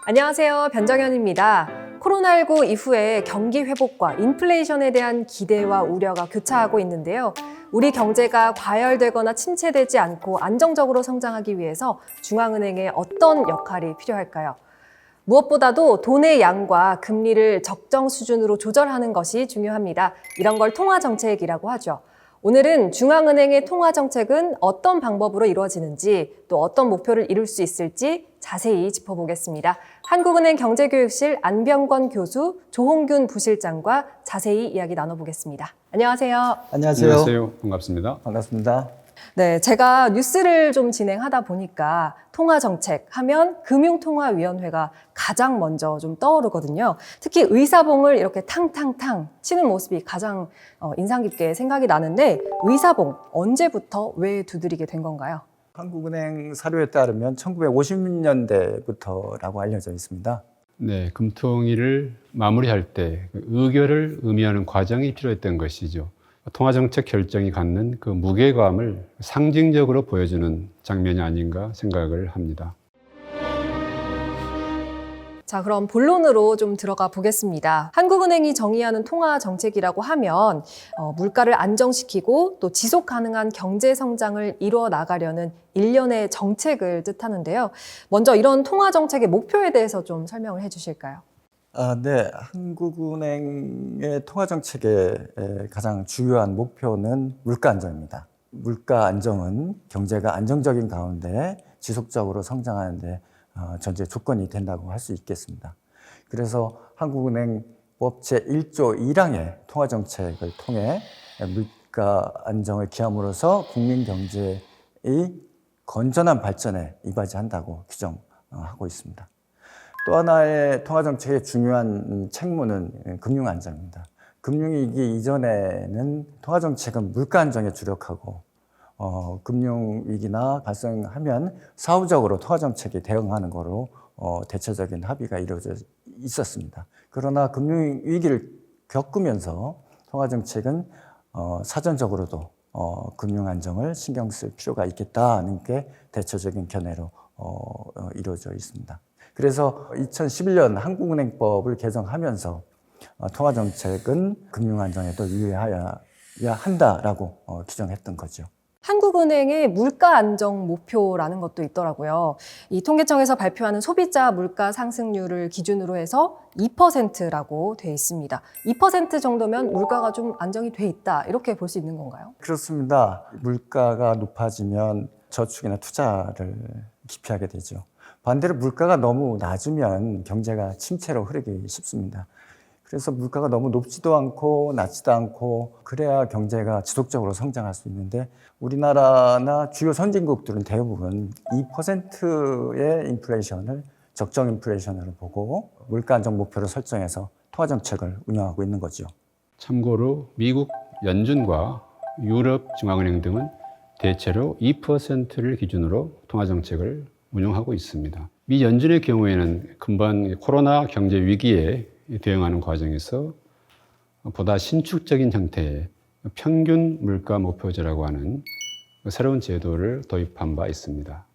안녕하세요. 변정현입니다. 코로나19 이후에 경기 회복과 인플레이션에 대한 기대와 우려가 교차하고 있는데요. 우리 경제가 과열되거나 침체되지 않고 안정적으로 성장하기 위해서 중앙은행의 어떤 역할이 필요할까요? 무엇보다도 돈의 양과 금리를 적정 수준으로 조절하는 것이 중요합니다. 이런 걸 통화정책이라고 하죠. 오늘은 중앙은행의 통화정책은 어떤 방법으로 이루어지는지 또 어떤 목표를 이룰 수 있을지 자세히 짚어보겠습니다. 한국은행 경제교육실 안병권 교수, 조홍균 부실장과 자세히 이야기 나눠보겠습니다. 안녕하세요. 안녕하세요. 안녕하세요. 반갑습니다. 반갑습니다. 네, 제가 뉴스를 좀 진행하다 보니까 통화정책 하면 금융통화위원회가 가장 먼저 좀 떠오르거든요. 특히 의사봉을 이렇게 탕탕탕 치는 모습이 가장 인상 깊게 생각이 나는데 의사봉 언제부터 왜 두드리게 된 건가요? 한국은행 사료에 따르면 1950년대부터라고 알려져 있습니다. 네, 금통위를 마무리할 때 의결을 의미하는 과정이 필요했던 것이죠. 통화정책 결정이 갖는 그 무게감을 상징적으로 보여주는 장면이 아닌가 생각을 합니다. 자, 그럼 본론으로 좀 들어가 보겠습니다. 한국은행이 정의하는 통화 정책이라고 하면 물가를 안정시키고 또 지속 가능한 경제 성장을 이루어 나가려는 일련의 정책을 뜻하는데요. 먼저 이런 통화 정책의 목표에 대해서 좀 설명을 해 주실까요? 네. 한국은행의 통화정책의 가장 중요한 목표는 물가 안정입니다. 물가 안정은 경제가 안정적인 가운데 지속적으로 성장하는데 전제 조건이 된다고 할 수 있겠습니다. 그래서 한국은행법 제1조 1항의 통화정책을 통해 물가 안정을 기함으로써 국민 경제의 건전한 발전에 이바지한다고 규정하고 있습니다. 또 하나의 통화정책의 중요한 책무는 금융안정입니다. 금융위기 이전에는 통화정책은 물가 안정에 주력하고 금융위기나 발생하면 사후적으로 통화정책이 대응하는 거로 대체적인 합의가 이루어져 있었습니다. 그러나 금융위기를 겪으면서 통화정책은 사전적으로도 금융안정을 신경 쓸 필요가 있겠다는 게 대체적인 견해로 이루어져 있습니다. 그래서 2011년 한국은행법을 개정하면서 통화정책은 금융안정에도 유의해야 한다라고 규정했던 거죠. 한국은행의 물가 안정 목표라는 것도 있더라고요. 이 통계청에서 발표하는 소비자 물가 상승률을 기준으로 해서 2%라고 돼 있습니다. 2% 정도면 물가가 좀 안정이 돼 있다 이렇게 볼 수 있는 건가요? 그렇습니다. 물가가 높아지면 저축이나 투자를 기피하게 되죠. 반대로 물가가 너무 낮으면 경제가 침체로 흐르기 쉽습니다. 그래서 물가가 너무 높지도 않고 낮지도 않고 그래야 경제가 지속적으로 성장할 수 있는데 우리나라나 주요 선진국들은 대부분 2%의 인플레이션을 적정 인플레이션으로 보고 물가 안정 목표를 설정해서 통화정책을 운영하고 있는 거죠. 참고로 미국 연준과 유럽 중앙은행 등은 대체로 2%를 기준으로 통화정책을 운영하고 있습니다. 미 연준의 경우에는 금번 코로나 경제 위기에 대응하는 과정에서 보다 신축적인 형태의 평균 물가 목표제라고 하는 새로운 제도를 도입한 바 있습니다.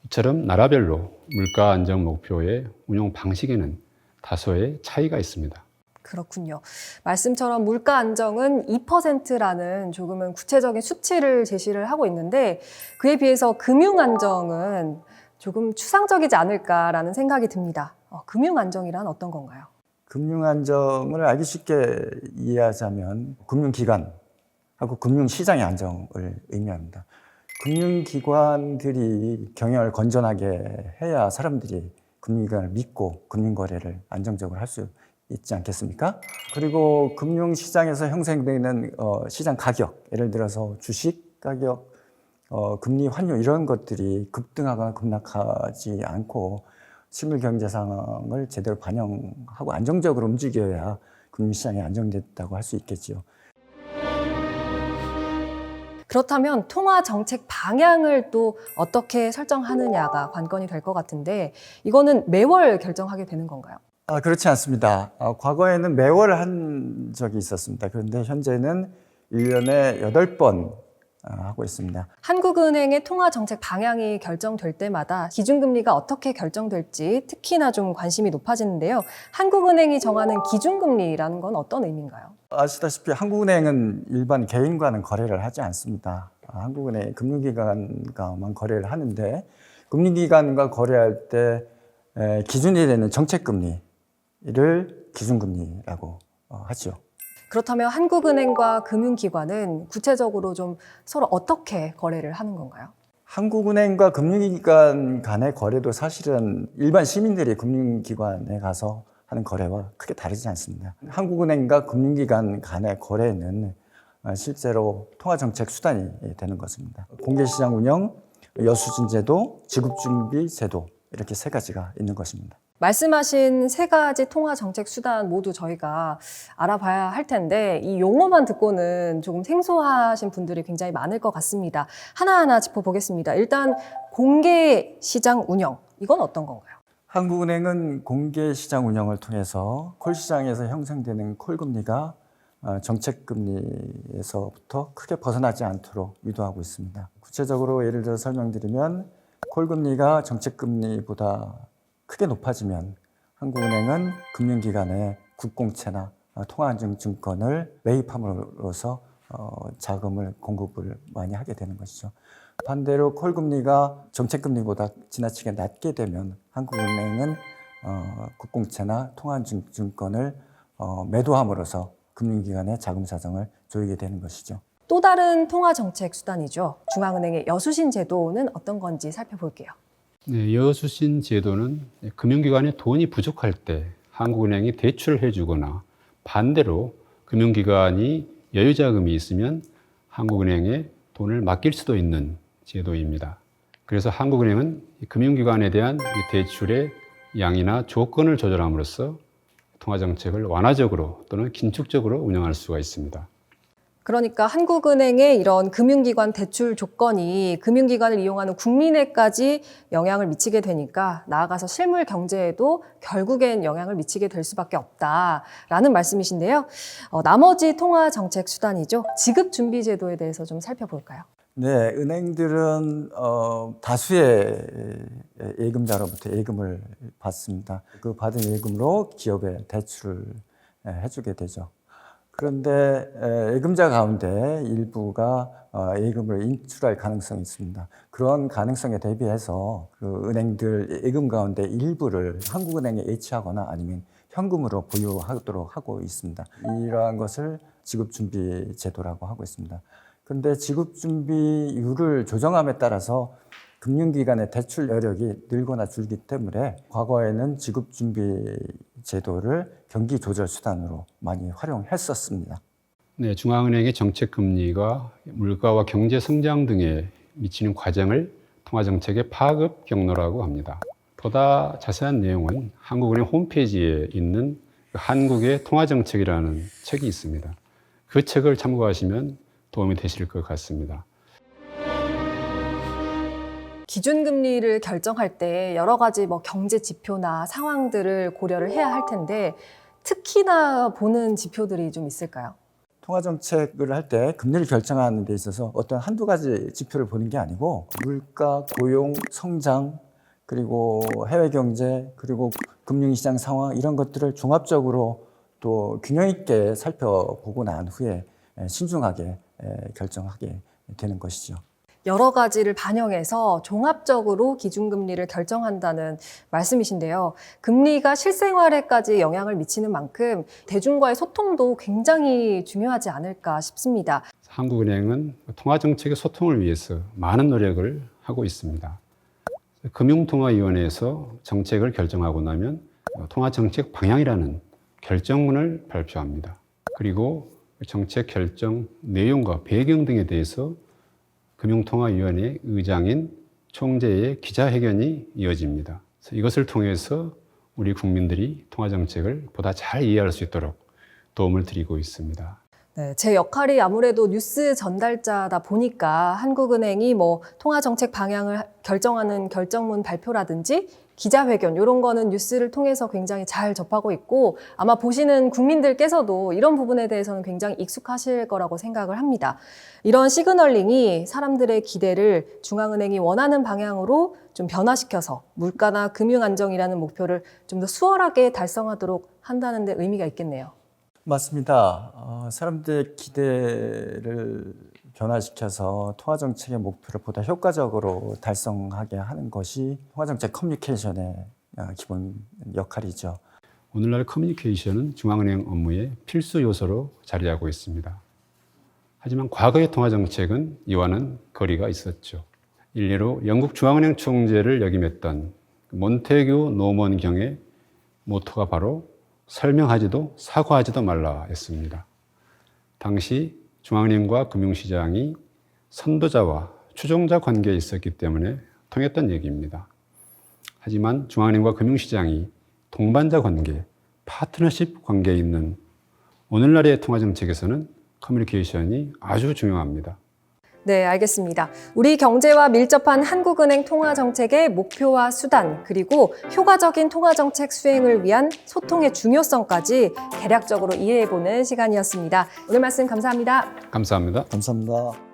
이처럼 나라별로 물가 안정 목표의 운용 방식에는 다소의 차이가 있습니다. 그렇군요. 말씀처럼 물가 안정은 2%라는 조금은 구체적인 수치를 제시를 하고 있는데 그에 비해서 금융 안정은 조금 추상적이지 않을까라는 생각이 듭니다. 금융 안정이란 어떤 건가요? 금융 안정을 알기 쉽게 이해하자면 금융기관하고 금융시장의 안정을 의미합니다. 금융기관들이 경영을 건전하게 해야 사람들이 금융기관을 믿고 금융거래를 안정적으로 할 수 있지 않겠습니까? 그리고 금융시장에서 형성되는 시장 가격, 예를 들어서 주식 가격, 금리 환율 이런 것들이 급등하거나 급락하지 않고 실물 경제 상황을 제대로 반영하고 안정적으로 움직여야 금융시장이 안정됐다고 할 수 있겠죠. 그렇다면 통화 정책 방향을 또 어떻게 설정하느냐가 관건이 될 것 같은데 이거는 매월 결정하게 되는 건가요? 그렇지 않습니다. 과거에는 매월 한 적이 있었습니다. 그런데 현재는 1년에 8번 하고 있습니다. 한국은행의 통화 정책 방향이 결정될 때마다 기준금리가 어떻게 결정될지 특히나 좀 관심이 높아지는데요. 한국은행이 정하는 기준금리라는 건 어떤 의미인가요? 아시다시피 한국은행은 일반 개인과는 거래를 하지 않습니다. 한국은행 금융기관과만 거래를 하는데 금융기관과 거래할 때 기준이 되는 정책금리를 기준금리라고 하죠. 그렇다면 한국은행과 금융기관은 구체적으로 좀 서로 어떻게 거래를 하는 건가요? 한국은행과 금융기관 간의 거래도 사실은 일반 시민들이 금융기관에 가서 하는 거래와 크게 다르지 않습니다. 한국은행과 금융기관 간의 거래는 실제로 통화정책 수단이 되는 것입니다. 공개시장 운영, 여수진제도, 지급준비제도 이렇게 세 가지가 있는 것입니다. 말씀하신 세 가지 통화 정책 수단 모두 저희가 알아봐야 할 텐데 이 용어만 듣고는 조금 생소하신 분들이 굉장히 많을 것 같습니다. 하나하나 짚어보겠습니다. 일단 공개 시장 운영, 이건 어떤 건가요? 한국은행은 공개시장 운영을 통해서 콜시장에서 형성되는 콜금리가 정책금리에서부터 크게 벗어나지 않도록 유도하고 있습니다. 구체적으로 예를 들어 설명드리면 콜금리가 정책금리보다 크게 높아지면 한국은행은 금융기관에 국공채나 통화안정증권을 매입함으로써 자금을 공급을 많이 하게 되는 것이죠. 반대로 콜금리가 정책금리보다 지나치게 낮게 되면 한국은행은 국공채나 통화안정증권을 매도함으로써 금융기관의 자금 사정을 조이게 되는 것이죠. 또 다른 통화 정책 수단이죠. 중앙은행의 여수신 제도는 어떤 건지 살펴볼게요. 네, 여수신 제도는 금융기관에 돈이 부족할 때 한국은행이 대출을 해주거나 반대로 금융기관이 여유자금이 있으면 한국은행에 돈을 맡길 수도 있는 제도입니다. 그래서 한국은행은 금융기관에 대한 대출의 양이나 조건을 조절함으로써 통화정책을 완화적으로 또는 긴축적으로 운영할 수가 있습니다. 그러니까 한국은행의 이런 금융기관 대출 조건이 금융기관을 이용하는 국민에까지 영향을 미치게 되니까 나아가서 실물 경제에도 결국엔 영향을 미치게 될 수밖에 없다라는 말씀이신데요. 나머지 통화 정책 수단이죠. 지급준비제도에 대해서 좀 살펴볼까요? 네, 은행들은 다수의 예금자로부터 예금을 받습니다. 그 받은 예금으로 기업에 대출을 해주게 되죠. 그런데 예금자 가운데 일부가 예금을 인출할 가능성이 있습니다. 그런 가능성에 대비해서 그 은행들 예금 가운데 일부를 한국은행에 예치하거나 아니면 현금으로 보유하도록 하고 있습니다. 이러한 것을 지급준비제도라고 하고 있습니다. 그런데 지급준비율을 조정함에 따라서 금융기관의 대출 여력이 늘거나 줄기 때문에 과거에는 지급준비제도를 경기 조절 수단으로 많이 활용했었습니다. 네, 중앙은행의 정책금리가 물가와 경제 성장 등에 미치는 과정을 통화정책의 파급 경로라고 합니다. 보다 자세한 내용은 한국은행 홈페이지에 있는 한국의 통화정책이라는 책이 있습니다. 그 책을 참고하시면 도움이 되실 것 같습니다. 기준금리를 결정할 때 여러 가지 경제 지표나 상황들을 고려를 해야 할 텐데 특히나 보는 지표들이 좀 있을까요? 통화정책을 할 때 금리를 결정하는 데 있어서 어떤 한두 가지 지표를 보는 게 아니고 물가, 고용, 성장, 그리고 해외 경제, 그리고 금융시장 상황 이런 것들을 종합적으로 또 균형 있게 살펴보고 난 후에 신중하게 결정하게 되는 것이죠. 여러 가지를 반영해서 종합적으로 기준금리를 결정한다는 말씀이신데요. 금리가 실생활에까지 영향을 미치는 만큼 대중과의 소통도 굉장히 중요하지 않을까 싶습니다. 한국은행은 통화정책의 소통을 위해서 많은 노력을 하고 있습니다. 금융통화위원회에서 정책을 결정하고 나면 통화정책 방향이라는 결정문을 발표합니다. 그리고 정책 결정 내용과 배경 등에 대해서 금융통화위원회 의장인 총재의 기자회견이 이어집니다. 이것을 통해서 우리 국민들이 통화정책을 보다 잘 이해할 수 있도록 도움을 드리고 있습니다. 네, 제 역할이 아무래도 뉴스 전달자다 보니까 한국은행이 뭐 통화 정책 방향을 결정하는 결정문 발표라든지 기자회견 이런 거는 뉴스를 통해서 굉장히 잘 접하고 있고 아마 보시는 국민들께서도 이런 부분에 대해서는 굉장히 익숙하실 거라고 생각을 합니다. 이런 시그널링이 사람들의 기대를 중앙은행이 원하는 방향으로 좀 변화시켜서 물가나 금융 안정이라는 목표를 좀 더 수월하게 달성하도록 한다는 데 의미가 있겠네요. 맞습니다. 사람들의 기대를 변화시켜서 통화정책의 목표를 보다 효과적으로 달성하게 하는 것이 통화정책 커뮤니케이션의 기본 역할이죠. 오늘날 커뮤니케이션은 중앙은행 업무의 필수 요소로 자리하고 있습니다. 하지만 과거의 통화정책은 이와는 거리가 있었죠. 일례로 영국 중앙은행 총재를 역임했던 몬테규 노먼경의 모토가 바로 설명하지도 사과하지도 말라였습니다. 당시 중앙은행과 금융시장이 선도자와 추종자 관계에 있었기 때문에 통했던 얘기입니다. 하지만 중앙은행과 금융시장이 동반자 관계, 파트너십 관계에 있는 오늘날의 통화정책에서는 커뮤니케이션이 아주 중요합니다. 네, 알겠습니다. 우리 경제와 밀접한 한국은행 통화정책의 목표와 수단, 그리고 효과적인 통화정책 수행을 위한 소통의 중요성까지 대략적으로 이해해보는 시간이었습니다. 오늘 말씀 감사합니다. 감사합니다. 감사합니다.